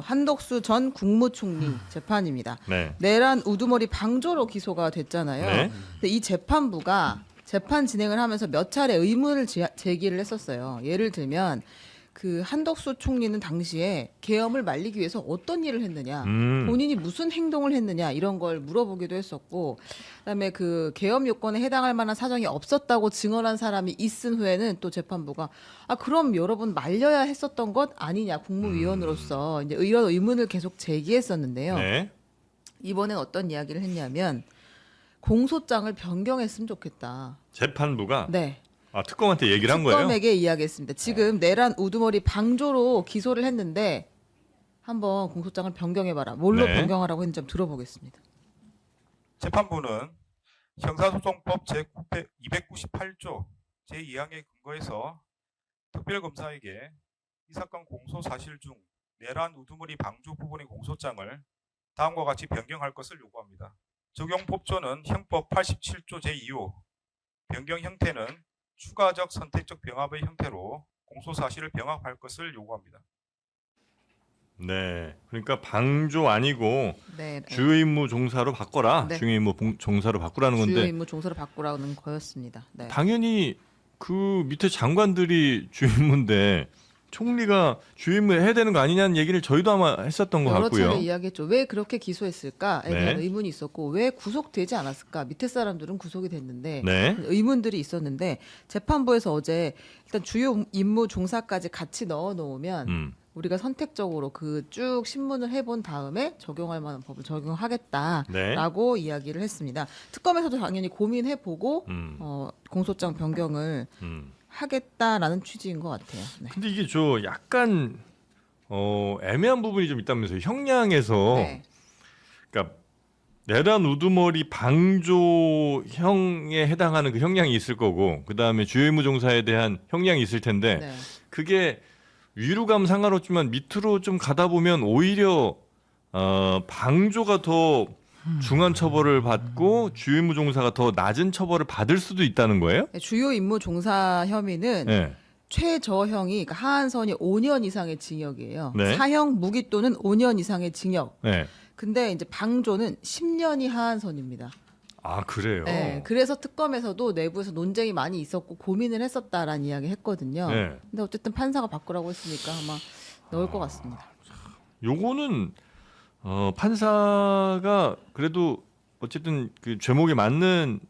한덕수 전 국무총리 재판입니다. 네. 내란 우두머리 방조로 기소가 됐잖아요. 네. 근데 이 재판부가 재판 진행을 하면서 몇 차례 의문을 제기를 했었어요. 예를 들면 그 한덕수 총리는 당시에 계엄을 말리기 위해서 어떤 일을 했느냐, 본인이 무슨 행동을 했느냐 이런 걸 물어보기도 했었고, 그다음에 그 계엄 요건에 해당할 만한 사정이 없었다고 증언한 사람이 있은 후에는 또 재판부가 그럼 여러분 말려야 했었던 것 아니냐 국무위원으로서 이제 이런 의문을 계속 제기했었는데요. 네. 이번엔 어떤 이야기를 했냐면 공소장을 변경했으면 좋겠다. 재판부가 네. 특검한테 얘기를 한 거예요? 특검에게 이야기했습니다. 지금 내란 우두머리 방조로 기소를 했는데 한번 공소장을 변경해봐라. 뭘로 네. 변경하라고 했는지 한번 들어보겠습니다. 재판부는 형사소송법 제298조 제2항에 근거해서 특별검사에게 이 사건 공소 사실 중 내란 우두머리 방조 부분의 공소장을 다음과 같이 변경할 것을 요구합니다. 적용 법조는 형법 87조 제2호, 변경 형태는 추가적 선택적 병합의 형태로 공소 사실을 병합할 것을 요구합니다. 네. 그러니까 방조 아니고 네. 주요 임무 종사로 바꿔라. 네. 주요 임무 종사로 바꾸라는 주요 건데 임무 종사로 바꾸라는 거였습니다. 네. 당연히 그 밑에 장관들이 주요 임무인데 총리가 주요 임무 해야 되는 거 아니냐는 얘기를 저희도 아마 했었던 것 여러 같고요. 차례 이야기했죠. 왜 그렇게 기소했을까에 네. 대한 의문이 있었고 왜 구속되지 않았을까. 밑에 사람들은 구속이 됐는데 네. 의문들이 있었는데 재판부에서 어제 일단 주요 임무 종사까지 같이 넣어놓으면 우리가 선택적으로 그 쭉 신문을 해본 다음에 적용할 만한 법을 적용하겠다라고 네. 이야기를 했습니다. 특검에서도 당연히 고민해보고 공소장 변경을 하겠다라는 취지인 것 같아요. 네. 근데 이게 저 약간 애매한 부분이 좀 있다면서요. 형량에서 네. 그러니까 내란 우두머리 방조형에 해당하는 그 형량이 있을 거고 그다음에 주요 임무 종사에 대한 형량이 있을 텐데 네. 그게 위로 가면 상관없지만 밑으로 좀 가다 보면 오히려 방조가 더 중한 처벌을 받고 주요 임무 종사가 더 낮은 처벌을 받을 수도 있다는 거예요? 주요 임무 종사 혐의는 네. 최저형이 그러니까 하한선이 5년 이상의 징역이에요. 네. 사형 무기 또는 5년 이상의 징역. 네. 근데 이제 방조는 10년이 하한선입니다. 아 그래요? 네, 그래서 특검에서도 내부에서 논쟁이 많이 있었고 고민을 했었다라는 이야기 했거든요. 네. 근데 어쨌든 판사가 바꾸라고 했으니까 아마 넣을 것 같습니다. 요거는 판사가 그래도 어쨌든 그 제목에 맞는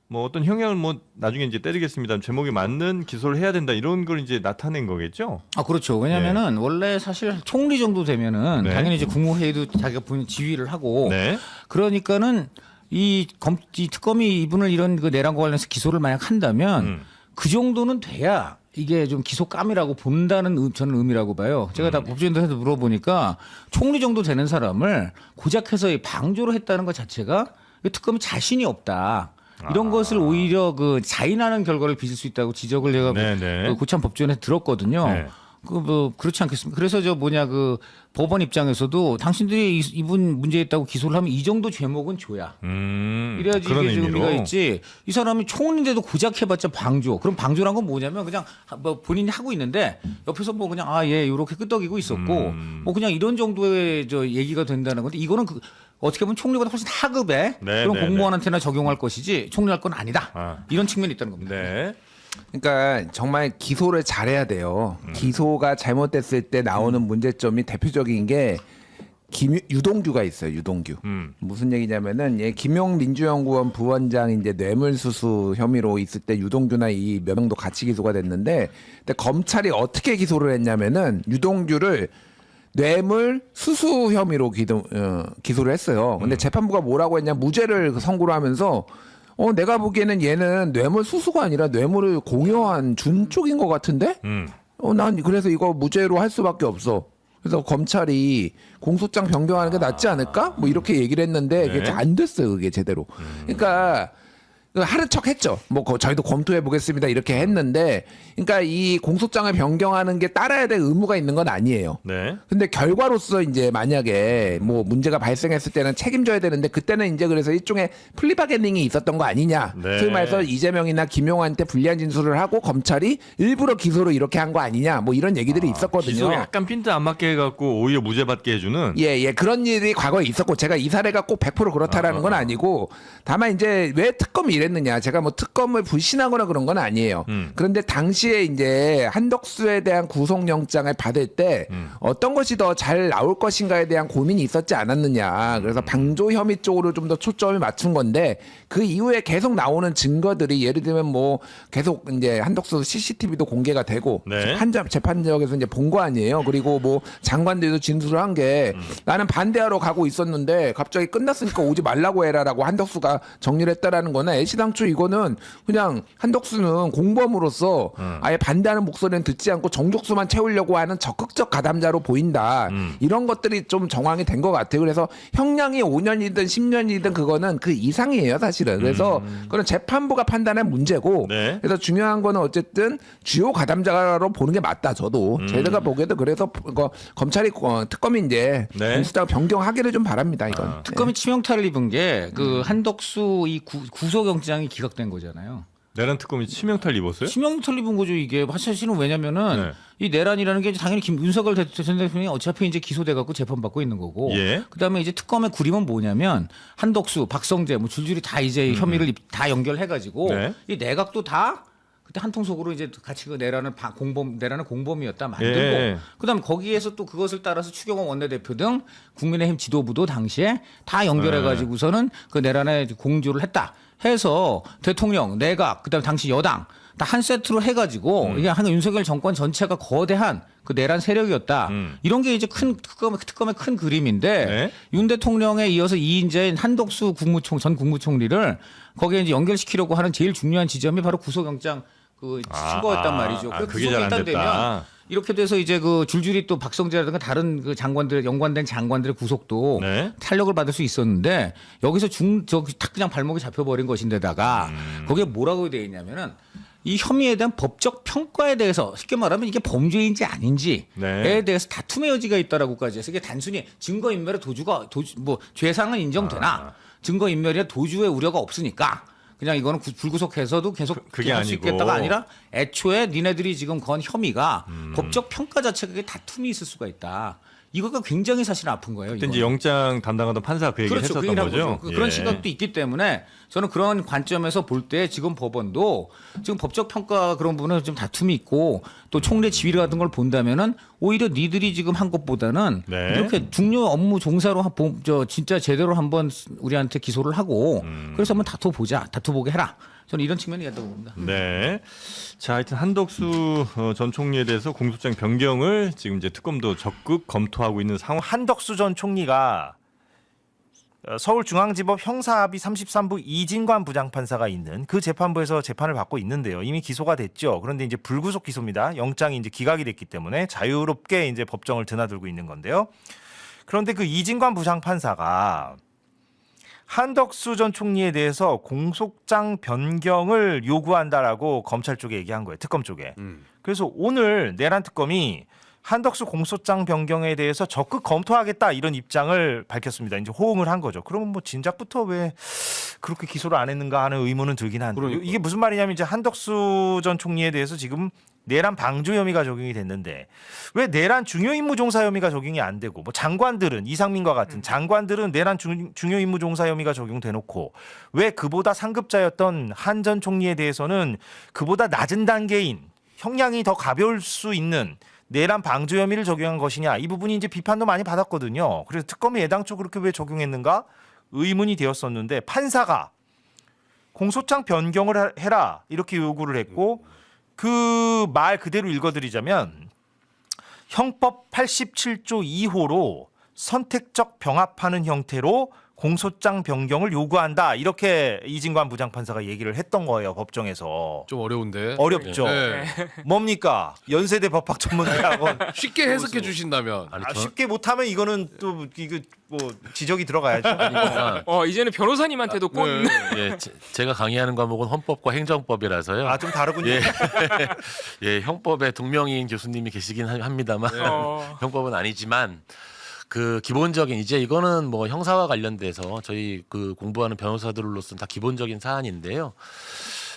뭐 어떤 형량을 뭐 나중에 이제 때리겠습니다. 제목에 맞는 기소를 해야 된다 이런 걸 이제 나타낸 거겠죠? 그렇죠. 왜냐면은 원래 사실 총리 정도 되면은 네. 당연히 이제 국무회의도 자기가 본인 지휘를 하고 네. 그러니까는 이 특검이 이분을 이런 그 내란과 관련해서 기소를 만약 한다면 그 정도는 돼야 이게 좀 기소감이라고 본다는 저는 의미라고 봐요. 제가 다 법조인들한테 물어보니까 총리 정도 되는 사람을 고작해서 이 방조로 했다는 것 자체가 특검이 자신이 없다. 이런 것을 오히려 그 자인하는 결과를 빚을 수 있다고 지적을 제가 그 고참 법조인에 들었거든요. 네. 그렇지 않겠습니까? 그래서 그 법원 입장에서도 당신들이 이분 문제있다고 기소를 하면 이 정도 죄목은 줘야. 이래야지 그런 이게 좀 의미로. 의미가 있지. 이 사람이 총리인데도 고작 해봤자 방조. 그럼 방조란 건 뭐냐면 그냥 뭐 본인이 하고 있는데 옆에서 뭐 그냥 예 이렇게 끄떡이고 있었고 뭐 그냥 이런 정도의 저 얘기가 된다는 건데 이거는 어떻게 보면 총리보다 훨씬 하급의 네, 그런 네, 공무원한테나 적용할 것이지 총리할 건 아니다. 이런 측면이 있다는 겁니다. 네. 그러니까 정말 기소를 잘해야 돼요. 기소가 잘못됐을 때 나오는 문제점이 대표적인 게 유동규가 있어요. 유동규. 무슨 얘기냐면은 김용민주연구원 부원장 이제 뇌물수수 혐의로 있을 때 유동규나 이 몇 명도 같이 기소가 됐는데, 근데 검찰이 어떻게 기소를 했냐면은 유동규를 뇌물 수수 혐의로 기소를 했어요. 근데 재판부가 뭐라고 했냐, 무죄를 선고를 하면서 내가 보기에는 얘는 뇌물 수수가 아니라 뇌물을 공여한 준 쪽인 것 같은데? 난 그래서 이거 무죄로 할 수밖에 없어. 그래서 검찰이 공소장 변경하는 게 낫지 않을까? 뭐 이렇게 얘기를 했는데 그게 안 됐어요. 그게 제대로. 그러니까 하는 척 했죠. 뭐 저희도 검토해 보겠습니다. 이렇게 했는데, 그러니까 이 공소장을 변경하는 게 따라야 될 의무가 있는 건 아니에요. 네. 근데 결과로서 이제 만약에 뭐 문제가 발생했을 때는 책임져야 되는데, 그때는 이제 그래서 일종의 플리바게닝이 있었던 거 아니냐. 네. 소위 말해서 이재명이나 김용환한테 불리한 진술을 하고 검찰이 일부러 기소로 이렇게 한 거 아니냐. 뭐 이런 얘기들이 있었거든요. 기소 약간 핀트 안 맞게 해갖고 오히려 무죄 받게 해주는. 예, 그런 일이 과거에 있었고, 제가 이 사례가 꼭 100% 그렇다라는 건 아니고, 다만 이제 왜 특검이 이랬느냐. 제가 뭐 특검을 불신하거나 그런 건 아니에요. 그런데 당시에 이제 한덕수에 대한 구속영장을 받을 때 어떤 것이 더 잘 나올 것인가에 대한 고민이 있었지 않았느냐. 그래서 방조 혐의 쪽으로 좀 더 초점을 맞춘 건데, 그 이후에 계속 나오는 증거들이 예를 들면 뭐 계속 이제 한덕수 CCTV도 공개가 되고, 네. 재판장에서 이제 본 거 아니에요. 그리고 뭐 장관들도 진술을 한 게 나는 반대하러 가고 있었는데 갑자기 끝났으니까 오지 말라고 해라라고 한덕수가 정리를 했다라는 거는 애시당초 이거는 그냥 한덕수는 공범으로서 아예 반대하는 목소리는 듣지 않고 정족수만 채우려고 하는 적극적 가담자로 보인다. 이런 것들이 좀 정황이 된 것 같아요. 그래서 형량이 5년이든 10년이든 그거는 그 이상이에요, 사실은. 그래서 그건 재판부가 판단할 문제고, 네. 그래서 중요한 거는 어쨌든 주요 가담자로 보는 게 맞다. 저도 제가 보기에도 그래서 이거 검찰이 특검이 이제 네. 공수장 변경하기를 좀 바랍니다. 이건. 특검이 치명타를 입은 게 그 한덕수 이 구속영장이 기각된 거잖아요. 내란 특검이 치명타를 입었어요? 치명타를 입은 거죠. 이게 사실은 왜냐면은 네. 이 내란이라는 게 당연히 윤석열 대통령이 어차피 이제 기소돼 갖고 재판받고 있는 거고. 예. 그다음에 이제 특검의 구림은 뭐냐면 한덕수, 박성재 뭐 줄줄이 다 이제 혐의를 다 연결해 가지고 네. 이 내각도 다 그때 한통속으로 이제 같이 그 내란은 공범이었다 만들고, 예. 그다음 거기에서 또 그것을 따라서 추경호 원내대표 등 국민의힘 지도부도 당시에 다 연결해 가지고서는 그 내란에 공조를 했다 해서 대통령, 내각, 그다음 당시 여당 다 한 세트로 해가지고 이게 한 윤석열 정권 전체가 거대한 그 내란 세력이었다. 이런 게 이제 큰 특검의 큰 그림인데, 네. 윤 대통령에 이어서 2인자인 한덕수 전 국무총리를 거기에 이제 연결시키려고 하는 제일 중요한 지점이 바로 구속영장 그 신고였단 말이죠. 그 그게 잘 안 구속이 일단 되면 됐다. 이렇게 돼서 이제 그 줄줄이 또 박성재라든가 다른 그 장관들, 연관된 장관들의 구속도 네. 탄력을 받을 수 있었는데, 여기서 탁 그냥 발목이 잡혀버린 것인데다가 거기에 뭐라고 되어 있냐면은 이 혐의에 대한 법적 평가에 대해서 쉽게 말하면 이게 범죄인지 아닌지에 네. 대해서 다툼의 여지가 있다라고까지 해서 이게 단순히 증거인멸의 뭐 죄상은 인정되나 증거인멸이나 도주의 우려가 없으니까 그냥 이거는 불구속해서도 계속 그게 할 수 아니고. 있겠다가 아니라, 애초에 니네들이 지금 건 혐의가 법적 평가 자체가 그게 다툼이 있을 수가 있다. 이거가 굉장히 사실 아픈 거예요. 그때 이거는. 이제 영장 담당하던 판사가 그 얘기를 그렇죠. 그 했었던 얘기를 한 거죠. 그런 예. 시각도 있기 때문에 저는 그런 관점에서 볼 때 지금 법원도 지금 법적 평가 그런 부분에 좀 다툼이 있고, 또 총리 지휘 같은 걸 본다면은 오히려 니들이 지금 한 것보다는 네. 이렇게 중요 업무 종사로 진짜 제대로 한번 우리한테 기소를 하고 그래서 한번 다투보게 해라. 저는 이런 측면이 있다고 봅니다. 네. 자, 하여튼 한덕수 전 총리에 대해서 공소장 변경을 지금 이제 특검도 적극 검토하고 있는 상황. 한덕수 전 총리가 서울중앙지법 형사합의 33부 이진관 부장판사가 있는 그 재판부에서 재판을 받고 있는데요. 이미 기소가 됐죠. 그런데 이제 불구속 기소입니다. 영장이 이제 기각이 됐기 때문에 자유롭게 이제 법정을 드나들고 있는 건데요. 그런데 그 이진관 부장판사가 한덕수 전 총리에 대해서 공소장 변경을 요구한다라고 검찰 쪽에 얘기한 거예요. 특검 쪽에. 그래서 오늘 내란 특검이 한덕수 공소장 변경에 대해서 적극 검토하겠다 이런 입장을 밝혔습니다. 이제 호응을 한 거죠. 그러면 뭐 진작부터 왜 그렇게 기소를 안 했는가 하는 의문은 들긴 한데, 이게 무슨 말이냐면 이제 한덕수 전 총리에 대해서 지금 내란 방조 혐의가 적용이 됐는데 왜 내란 중요 임무 종사 혐의가 적용이 안 되고, 뭐 장관들은 이상민과 같은 장관들은 내란 중요 임무 종사 혐의가 적용돼 놓고 왜 그보다 상급자였던 한 전 총리에 대해서는 그보다 낮은 단계인 형량이 더 가벼울 수 있는 내란 방조 혐의를 적용한 것이냐, 이 부분이 이제 비판도 많이 받았거든요. 그래서 특검이 애당초 그렇게 왜 적용했는가 의문이 되었었는데, 판사가 공소장 변경을 해라 이렇게 요구를 했고, 그 말 그대로 읽어드리자면 형법 87조 2호로 선택적 병합하는 형태로 공소장 변경을 요구한다. 이렇게 이진관 부장판사가 얘기를 했던 거예요. 법정에서. 좀 어려운데. 어렵죠. 네. 뭡니까? 연세대 법학 전문대학원. 쉽게 해석해 주신다면. 아니, 쉽게 못하면 이거는 또 이거 뭐 지적이 들어가야죠. 이제는 변호사님한테도 꼭 네. 제가 강의하는 과목은 헌법과 행정법이라서요. 아, 좀 다르군요. 예. 예, 형법에 동명이인 교수님이 계시긴 합니다만 형법은 아니지만 그 기본적인 이제 이거는 뭐 형사와 관련돼서 저희 그 공부하는 변호사들로서는 다 기본적인 사안인데요.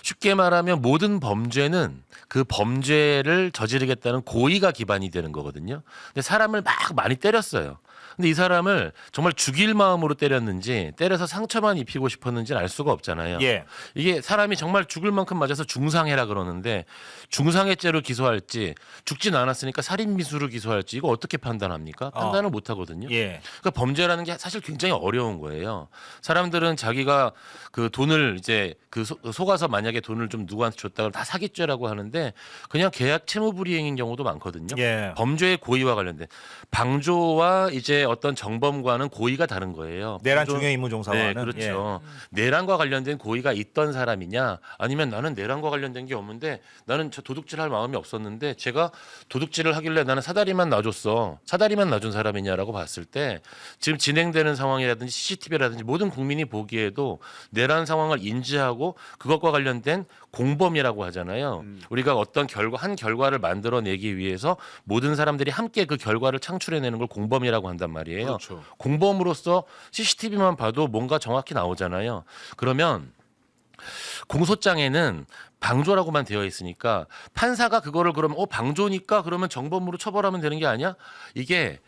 쉽게 말하면 모든 범죄는 그 범죄를 저지르겠다는 고의가 기반이 되는 거거든요. 근데 사람을 막 많이 때렸어요. 근데 이 사람을 정말 죽일 마음으로 때렸는지 때려서 상처만 입히고 싶었는지는 알 수가 없잖아요. 예. 이게 사람이 정말 죽을 만큼 맞아서 중상해라 그러는데 중상해죄로 기소할지 죽진 않았으니까 살인미수로 기소할지 이거 어떻게 판단합니까? 판단을 못 하거든요. 예. 그러니까 범죄라는 게 사실 굉장히 어려운 거예요. 사람들은 자기가 그 돈을 이제 그 속아서 만약에 돈을 좀 누구한테 줬다가 다 사기죄라고 하는데 그냥 계약 채무 불이행인 경우도 많거든요. 예. 범죄의 고의와 관련된 방조와 이제 어떤 정범과는 고의가 다른 거예요. 내란 방조- 중요 임무 종사와는. 네, 그렇죠. 내란과 관련된 고의가 있던 사람이냐, 아니면 나는 내란과 관련된 게 없는데 나는 저 도둑질할 마음이 없었는데 제가 도둑질을 하길래 나는 사다리만 놔줬어. 사다리만 놔준 사람이냐라고 봤을 때 지금 진행되는 상황이라든지 CCTV라든지 모든 국민이 보기에도 내란 상황을 인지하고 그것과 관련된 공범이라고 하잖아요. 우리가 어떤 한 결과를 만들어내기 위해서 모든 사람들이 함께 그 결과를 창출해내는 걸 공범이라고 한단 말이에요. 그렇죠. 공범으로서 CCTV만 봐도 뭔가 정확히 나오잖아요. 그러면 공소장에는 방조라고만 되어 있으니까 판사가 그거를 그러면 방조니까 그러면 정범으로 처벌하면 되는 게 아니야? 이게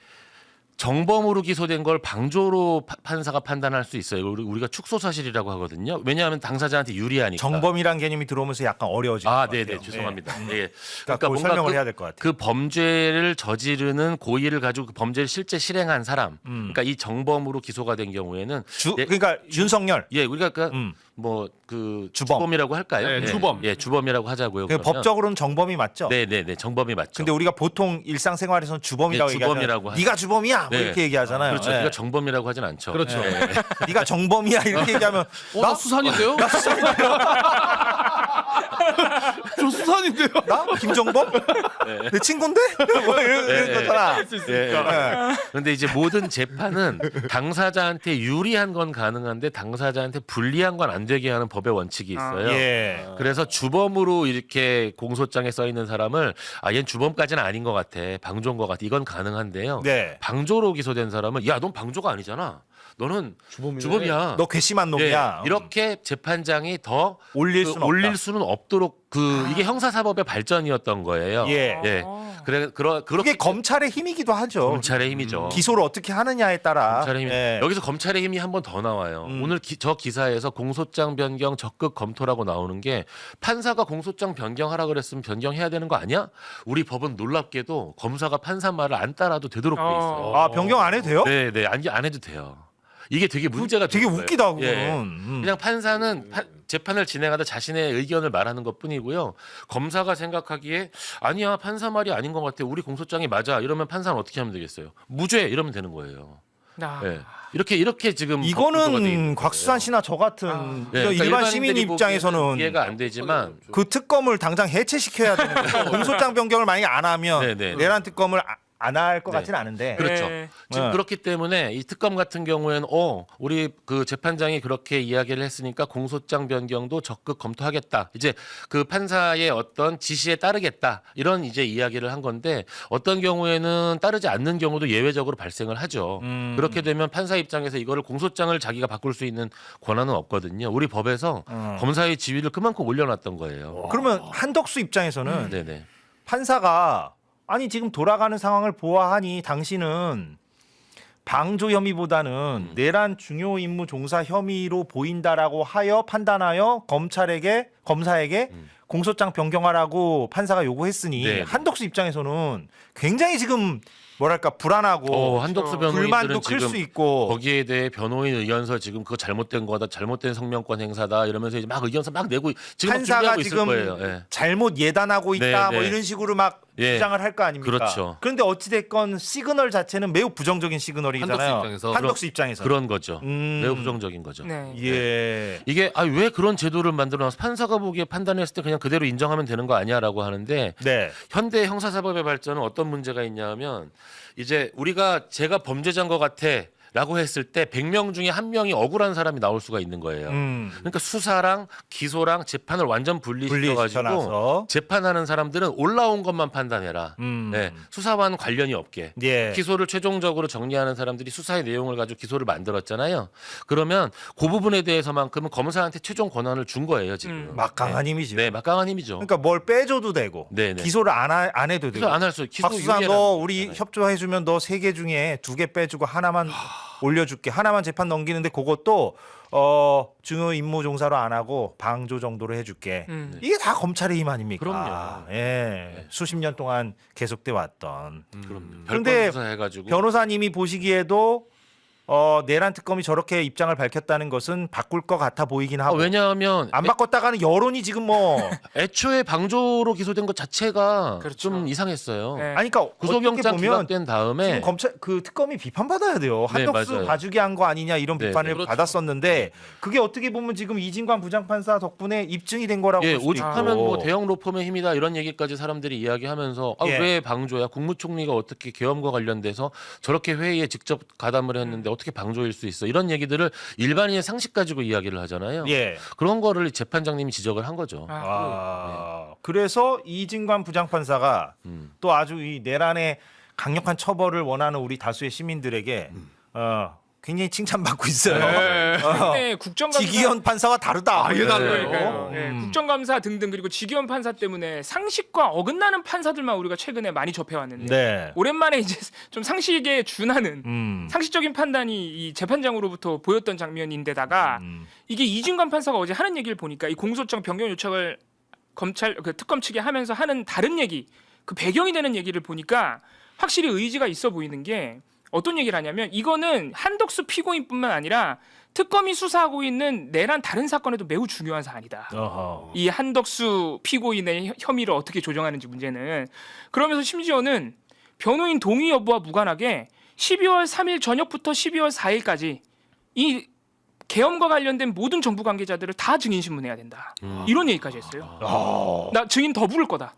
정범으로 기소된 걸 방조로 판사가 판단할 수 있어요. 우리가 축소 사실이라고 하거든요. 왜냐하면 당사자한테 유리하니까. 정범이란 개념이 들어오면서 약간 어려워지는 것 네네 같아요. 죄송합니다. 예. 예. 그러니까 그걸 설명을 해야 될 것 같아요. 그 범죄를 저지르는 고의를 가지고 그 범죄를 실제 실행한 사람, 그러니까 이 정범으로 기소가 된 경우에는 그러니까 윤석열. 예, 우리가 주범. 주범이라고 할까요? 네, 예, 주범. 예, 주범이라고 하자고요. 그 그러면. 법적으로는 정범이 맞죠? 네네네, 정범이 맞죠. 근데 우리가 보통 일상생활에서는 주범이라고 네, 얘기하잖아요. 주범이라고 네가 주범이야 뭐 네. 이렇게 얘기하잖아요. 그렇죠. 네. 우리가 정범이라고 하진 않죠. 그렇죠. 예. 네가 정범이야 이렇게 얘기하면 나 수산인데요? 저 수산인데요? 나 김정범? 내 친구인데? 뭐 이런 거잖아. 예. 그런데 이제 모든 재판은 당사자한테 유리한 건 가능한데 당사자한테 불리한 건 안 되게 하는 법의 원칙이 있어요. 예. 그래서 주범으로 이렇게 공소장에 써 있는 사람을 얘는 주범까지는 아닌 것 같아, 방조인 것 같아, 이건 가능한데요. 네. 방조로 기소된 사람은 넌 방조가 아니잖아. 너는 주범이야. 너 괘씸한 놈이야. 예, 이렇게 재판장이 더 올릴 수는 올릴 없다. 수는 없도록 이게 형사사법의 발전이었던 거예요. 예. 예. 그렇게 그게 검찰의 힘이기도 하죠. 검찰의 힘이죠. 기소를 어떻게 하느냐에 따라. 검찰의 힘. 예. 여기서 검찰의 힘이 한 번 더 나와요. 오늘 저 기사에서 공소장 변경 적극 검토라고 나오는 게 판사가 공소장 변경하라 그랬으면 변경해야 되는 거 아니야? 우리 법은 놀랍게도 검사가 판사 말을 안 따라도 되도록 돼 있어요. 아, 변경 안 해도 돼요? 네, 안 해도 돼요. 이게 되게 문제가 되게 되는 거예요. 웃기다 그거는. 예. 그냥 판사는 재판을 진행하다 자신의 의견을 말하는 것뿐이고요. 검사가 생각하기에 아니야, 판사 말이 아닌 것 같아, 우리 공소장이 맞아, 이러면 판사는 어떻게 하면 되겠어요? 무죄 이러면 되는 거예요. 예. 이렇게 지금 구조가 돼 있는 이거는 거예요. 곽수산 씨나 저 같은 네, 일반 그러니까 시민 일반인들이 입장에서는 보기에는 이해가 안 되지만 그 특검을 당장 해체시켜야 되는 거죠. 공소장 변경을 만약에 안 하면 네네. 내란 특검을 안 할 것 네. 같지는 않은데. 그렇죠. 네. 지금 네. 그렇기 때문에 이 특검 같은 경우에는 우리 그 재판장이 그렇게 이야기를 했으니까 공소장 변경도 적극 검토하겠다. 이제 그 판사의 어떤 지시에 따르겠다. 이런 이제 이야기를 한 건데 어떤 경우에는 따르지 않는 경우도 예외적으로 발생을 하죠. 그렇게 되면 판사 입장에서 이거를 공소장을 자기가 바꿀 수 있는 권한은 없거든요. 우리 법에서 검사의 지위를 그만큼 올려놨던 거예요. 그러면 한덕수 입장에서는 네네. 판사가 아니 지금 돌아가는 상황을 보아하니 당신은 방조 혐의보다는 내란 중요 임무 종사 혐의로 보인다라고 하여 판단하여 검사에게 공소장 변경하라고 판사가 요구했으니 네. 한덕수 입장에서는 굉장히 지금 뭐랄까 불안하고 한덕수 변호인들은 불만도 클 지금 수 있고 거기에 대해 변호인 의견서 지금 그거 잘못된 거다, 잘못된 성명권 행사다 이러면서 이제 막 의견서 막 내고 지금 막 판사가 준비하고 있을 지금 거예요. 예. 잘못 예단하고 있다 네, 뭐 네. 이런 식으로 막 예. 주장을 할 거 아닙니까? 그렇죠. 그런데 어찌 됐건 시그널 자체는 매우 부정적인 시그널이잖아요. 입장에서. 한덕수 입장에서. 그런 거죠. 매우 부정적인 거죠. 네. 예. 이게 왜 그런 제도를 만들어놔서 판사가 보기에 판단했을 때 그냥 그대로 인정하면 되는 거 아니야라고 하는데 네. 현대 형사사법의 발전은 어떤 문제가 있냐면 이제 우리가 제가 범죄자인 것 같아라고 했을 때 100명 중에 1명이 억울한 사람이 나올 수가 있는 거예요. 그러니까 수사랑 기소랑 재판을 완전 분리시켜가지고 분리시켜놔서. 재판하는 사람들은 올라온 것만 판단해라. 네, 수사와는 관련이 없게. 예. 기소를 최종적으로 정리하는 사람들이 수사의 내용을 가지고 기소를 만들었잖아요. 그러면 그 부분에 대해서만큼은 검사한테 최종 권한을 준 거예요 지금. 막강한 힘이죠. 네, 막강한 힘이죠. 그러니까 뭘 빼줘도 되고 네, 네. 기소를 안 해도 되고. 기소 안 할 수. 기소 박수산 유예라는 너 우리 거잖아요. 협조해주면 너 3개 중에 2개 빼주고 하나만 올려줄게. 하나만 재판 넘기는데 그것도 중요 임무 종사로 안 하고 방조 정도로 해줄게. 이게 다 검찰의 힘 아닙니까? 그럼요. 예. 수십 년 동안 계속돼 왔던. 그럼요. 그런데 별건 수사해가지고 변호사님이 보시기에도 내란 특검이 저렇게 입장을 밝혔다는 것은 바꿀 것 같아 보이긴 하고. 왜냐하면 안 바꿨다가는 여론이 지금 뭐 애초에 방조로 기소된 것 자체가 그렇죠. 좀 이상했어요. 네. 아니 그러니까 구속영장 어떻게 보면 기각된 다음에 지금 검찰 그 특검이 비판받아야 돼요. 네, 한덕수 맞아요. 봐주기 한 거 아니냐 이런 네, 비판을 네, 그렇죠. 받았었는데 그게 어떻게 보면 지금 이진관 부장판사 덕분에 입증이 된 거라고 예, 볼 수도 오죽하면 있고. 뭐 대형 로펌의 힘이다 이런 얘기까지 사람들이 이야기하면서 예. 왜 방조야? 국무총리가 어떻게 계엄과 관련돼서 저렇게 회의에 직접 가담을 했는데 어떻게 방조일 수 있어? 이런 얘기들을 일반인의 상식 가지고 이야기를 하잖아요. 예. 그런 거를 재판장님이 지적을 한 거죠. 그래서 이진관 부장판사가 음. 또 아주 이 내란의 강력한 처벌을 원하는 우리 다수의 시민들에게 굉장히 칭찬받고 있어요. 근데 국정감사 지기현 판사와 다르다. 아예 다르네요. 그러니까요. 예, 국정감사 등등 그리고 지기현 판사 때문에 상식과 어긋나는 판사들만 우리가 최근에 많이 접해왔는데 네. 오랜만에 이제 좀 상식에 준하는 상식적인 판단이 이 재판장으로부터 보였던 장면인데다가 이게 이진관 판사가 어제 하는 얘기를 보니까 이 공소장 변경 요청을 검찰 그 특검 측에 하면서 하는 다른 얘기 그 배경이 되는 얘기를 보니까 확실히 의지가 있어 보이는 게 어떤 얘기를 하냐면 이거는 한덕수 피고인뿐만 아니라 특검이 수사하고 있는 내란 다른 사건에도 매우 중요한 사안이다. 어허. 이 한덕수 피고인의 혐의를 어떻게 조정하는지 문제는 그러면서 심지어는 변호인 동의 여부와 무관하게 12월 3일 저녁부터 12월 4일까지 이 계엄과 관련된 모든 정부 관계자들을 다 증인 신문해야 된다. 이런 얘기까지 했어요. 나 증인 더 부를 거다.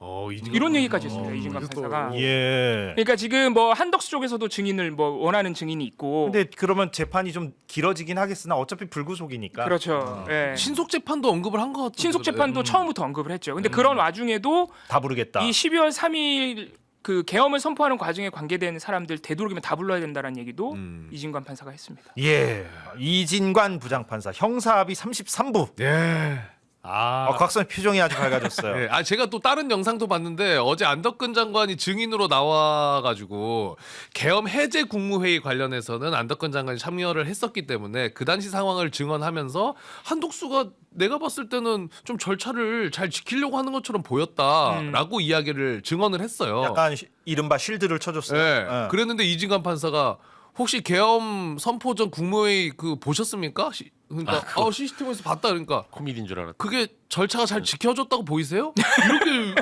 이런 얘기까지 했습니다. 이진관 판사가. 예. 그러니까 지금 뭐 한덕수 쪽에서도 증인을 뭐 원하는 증인이 있고. 근데 그러면 재판이 좀 길어지긴 하겠으나 어차피 불구속이니까. 그렇죠. 예. 신속 재판도 언급을 한 것 같아요. 신속 재판도 처음부터 언급을 했죠. 근데 그런 와중에도 다 부르겠다. 이 12월 3일 그 계엄을 선포하는 과정에 관계된 사람들 되도록이면 다 불러야 된다는 얘기도 이진관 판사가 했습니다. 예. 이진관 부장판사 형사합의 33부. 예. 곽선 표정이 아주 밝아졌어요. 네, 제가 또 다른 영상도 봤는데 어제 안덕근 장관이 증인으로 나와가지고 계엄 해제 국무회의 관련해서는 안덕근 장관이 참여를 했었기 때문에 그 당시 상황을 증언하면서 한독수가 내가 봤을 때는 좀 절차를 잘 지키려고 하는 것처럼 보였다라고 이야기를 증언을 했어요. 약간 이른바 쉴드를 쳐줬어요. 네, 예. 그랬는데 이진관 판사가 혹시 계엄 선포 전 국무회의 그 보셨습니까? 그러니까 시스템에서 봤다 그러니까 코미디인 줄 알았다. 그게 절차가 잘 지켜졌다고 보이세요? 이렇게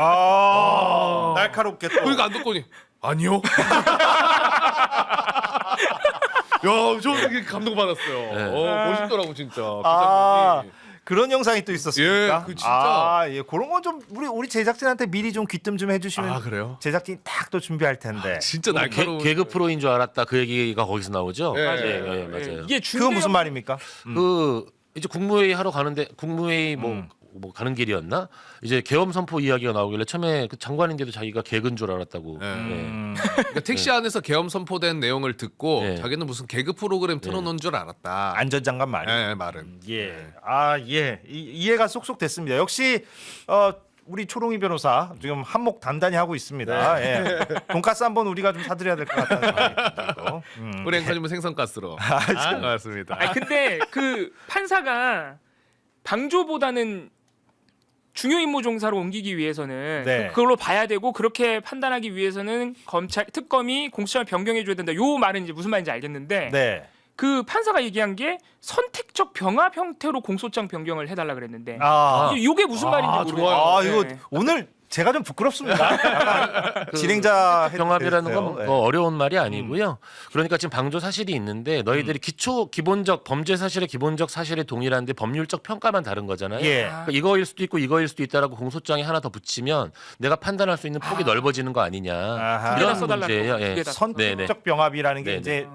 날카롭게 또. 그러니까 안덕건이 아니요. 야, 저 되게 감동받았어요. 네. 멋있더라고 진짜. 아, 그 그런 영상이 또 있었습니까? 예, 그 진짜. 예, 그런 건 좀 우리 제작진한테 미리 좀 귀뜸 좀 해주시면 아 그래요? 제작진이 딱 또 준비할 텐데. 진짜 날카로운. 개그 프로인 줄 알았다 그 얘기가 거기서 나오죠. 예. 예, 맞아요. 이게 그건 무슨 말입니까? 그 이제 국무회의 하러 가는데 국무회의 뭐 가는 길이었나? 이제 계엄 선포 이야기가 나오길래 처음에 그 장관인데도 자기가 개그인 줄 알았다고. 예. 예. 그러니까 택시 안에서 계엄 선포된 내용을 듣고 네. 자기는 무슨 개그 프로그램 틀어놓은 줄 알았다. 안전장관 말이. 예, 말은. 예. 이해가 쏙쏙 됐습니다. 역시 우리 초롱이 변호사 지금 한몫 단단히 하고 있습니다. 예. 돈가스 한번 우리가 좀 사드려야 될 것 같다는 생각이 들고. 우리 앵커님은 생선가스로. 맞습니다. 근데 그 판사가 방조보다는 중요 임무 종사로 옮기기 위해서는 네. 그걸로 봐야 되고 그렇게 판단하기 위해서는 검찰 특검이 공소장을 변경해 줘야 된다. 요 말은 이제 무슨 말인지 알겠는데 네. 그 판사가 얘기한 게 선택적 병합 형태로 공소장 변경을 해달라 그랬는데 아, 이게 무슨 말인지 모르겠어요. 아, 이거 네. 오늘 제가 좀 부끄럽습니다. 약간 진행자 병합이라는 건 네. 뭐 어려운 말이 아니고요. 그러니까 지금 방조 사실이 있는데 너희들이 기본적 범죄 사실의 기본적 사실이 동일한데 법률적 평가만 다른 거잖아요. 예. 그러니까 이거일 수도 있고 이거일 수도 있다라고 공소장에 하나 더 붙이면 내가 판단할 수 있는 폭이 넓어지는 거 아니냐. 아하. 두 개 다 이런 써달라고. 문제예요. 두 예. 개 다. 선택적 네네. 병합이라는 게 네네. 이제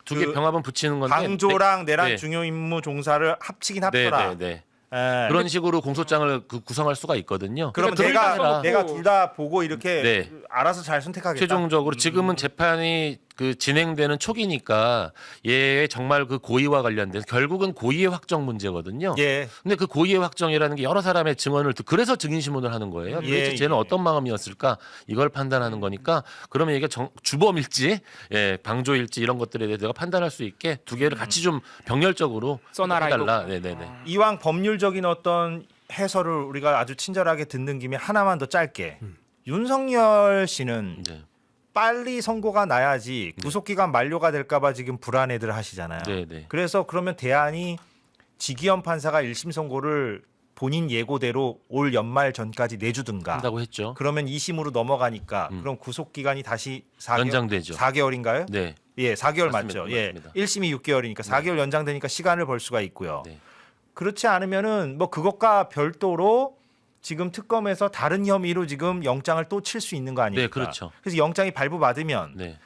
두 개 그 병합은 붙이는 건데 방조랑 내란 네. 중요 임무 종사를 합치긴 합쳐라. 네네네. 예. 그런 식으로 공소장을 구성할 수가 있거든요. 그러면 그러니까 둘다 내가 써놓고- 둘 다 보고 이렇게 네. 알아서 잘 선택하겠다. 최종적으로 지금은 재판이 그 진행되는 초기니까 얘의 정말 그 고의와 관련된 결국은 고의의 확정 문제거든요. 예. 근데 그 고의의 확정이라는 게 여러 사람의 증언을 그래서 증인 신문을 하는 거예요. 예, 도대체 쟤는 예. 어떤 마음이었을까 이걸 판단하는 거니까 그러면 이게 주범일지 방조일지 이런 것들에 대해서 내가 판단할 수 있게 두 개를 같이 좀 병렬적으로 써놔라, 해달라. 이거. 네네네. 이왕 법률적인 어떤 해설을 우리가 아주 친절하게 듣는 김에 하나만 더 짧게. 윤석열 씨는 네. 빨리 선고가 나야지 구속기간 만료가 될까봐 지금 불안해들 하시잖아요. 네네. 그래서 그러면 대안이 지기현 판사가 1심 선고를 본인 예고대로 올 연말 전까지 내주든가. 한다고 했죠. 그러면 2심으로 넘어가니까 그럼 구속기간이 다시 4개월, 연장되죠. 4개월인가요? 네. 예, 4개월 맞습니다. 맞죠. 예. 맞습니다. 1심이 6개월이니까 4개월 연장되니까 시간을 벌 수가 있고요. 네. 그렇지 않으면은 뭐 그것과 별도로 지금 특검에서 다른 혐의로 지금 영장을 또 칠 수 있는 거 아닙니까? 네, 그렇죠. 그래서 영장이 발부받으면 네.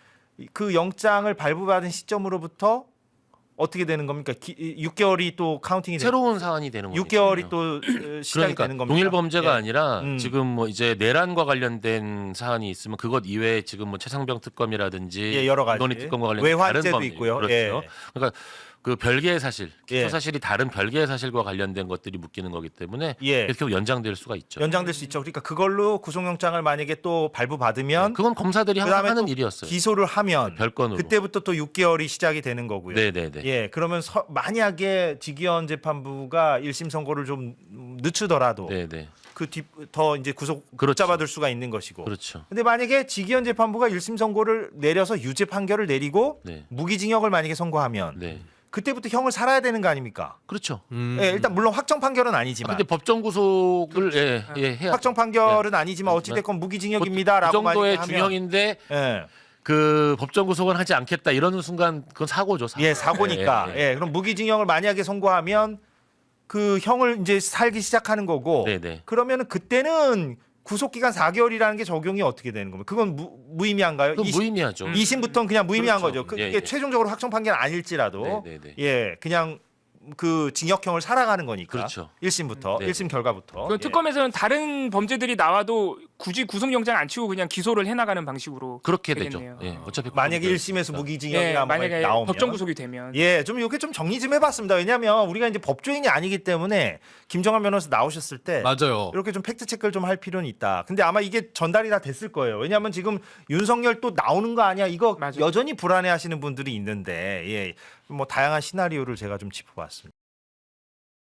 그 영장을 발부받은 시점으로부터 어떻게 되는 겁니까? 6개월이 또 카운팅이 새로운 사안이 되는 거죠. 6개월이 또 시작이 그러니까 되는 겁니다. 동일 범죄가 예. 아니라 지금 뭐 이제 내란과 관련된 사안이 있으면 그것 이외에 지금 뭐 최상병 특검이라든지 예, 여러 가지. 이건희 특검과 관련된 외환죄도 다른 범죄 있고요. 그렇죠. 예. 그러니까 그 별개의 사실, 기소 예. 사실이 다른 별개의 사실과 관련된 것들이 묶이는 거기 때문에 예. 계속 연장될 수가 있죠. 연장될 수 있죠. 그러니까 그걸로 구속영장을 만약에 또 발부받으면 그건 검사들이 항상 그다음에 하는 또 일이었어요. 기소를 하면 별건으로. 그때부터 또 6개월이 시작이 되는 거고요. 네네네. 예, 그러면 만약에 지기현 재판부가 1심 선고를 좀 늦추더라도 네네. 그 뒤 더 이제 구속 그렇죠. 붙잡아둘 수가 있는 것이고. 그렇죠. 근데 만약에 지기현 재판부가 1심 선고를 내려서 유죄 판결을 내리고 네. 무기징역을 만약에 선고하면 네. 그때부터 형을 살아야 되는 거 아닙니까? 그렇죠. 예, 일단 물론 확정 판결은 아니지만 근데 법정 구속을 해야 확정 판결은 아니지만 어찌 됐건 무기징역입니다라고 그 정도의 만약에 중형인데 예. 그 법정 구속은 하지 않겠다 이러는 순간 그건 사고죠. 사고. 예, 사고니까. 예, 예. 예, 그럼 무기징역을 만약에 선고하면 그 형을 이제 살기 시작하는 거고. 네네. 그러면은 그때는 구속기간 4개월이라는 게 적용이 어떻게 되는 겁니까? 그건 무의미한가요? 그건 무의미하죠. 2심부터는 그냥 무의미한 그렇죠. 거죠. 그게 예, 예. 최종적으로 확정 판결 아닐지라도 네네네. 예, 그냥 그 징역형을 살아가는 거니까. 그렇죠. 1심부터 네네. 1심 결과부터. 그 예. 특검에서는 다른 범죄들이 나와도 굳이 구속영장 안 치고 그냥 기소를 해나가는 방식으로 그렇게 되겠네요. 되죠. 예, 어차피 만약에 구속이 1심에서 되니까. 무기징역이나 예, 뭐 만약에 나오면 법정 구속이 되면 예, 좀 이렇게 좀 정리 좀 해봤습니다. 왜냐하면 우리가 이제 법조인이 아니기 때문에 김정한 변호사 나오셨을 때 맞아요. 이렇게 좀 팩트 체크를 좀 할 필요는 있다. 근데 아마 이게 전달이 다 됐을 거예요. 왜냐하면 지금 윤석열 또 나오는 거 아니야? 이거 맞아요. 여전히 불안해하시는 분들이 있는데 예, 뭐 다양한 시나리오를 제가 좀 짚어봤습니다.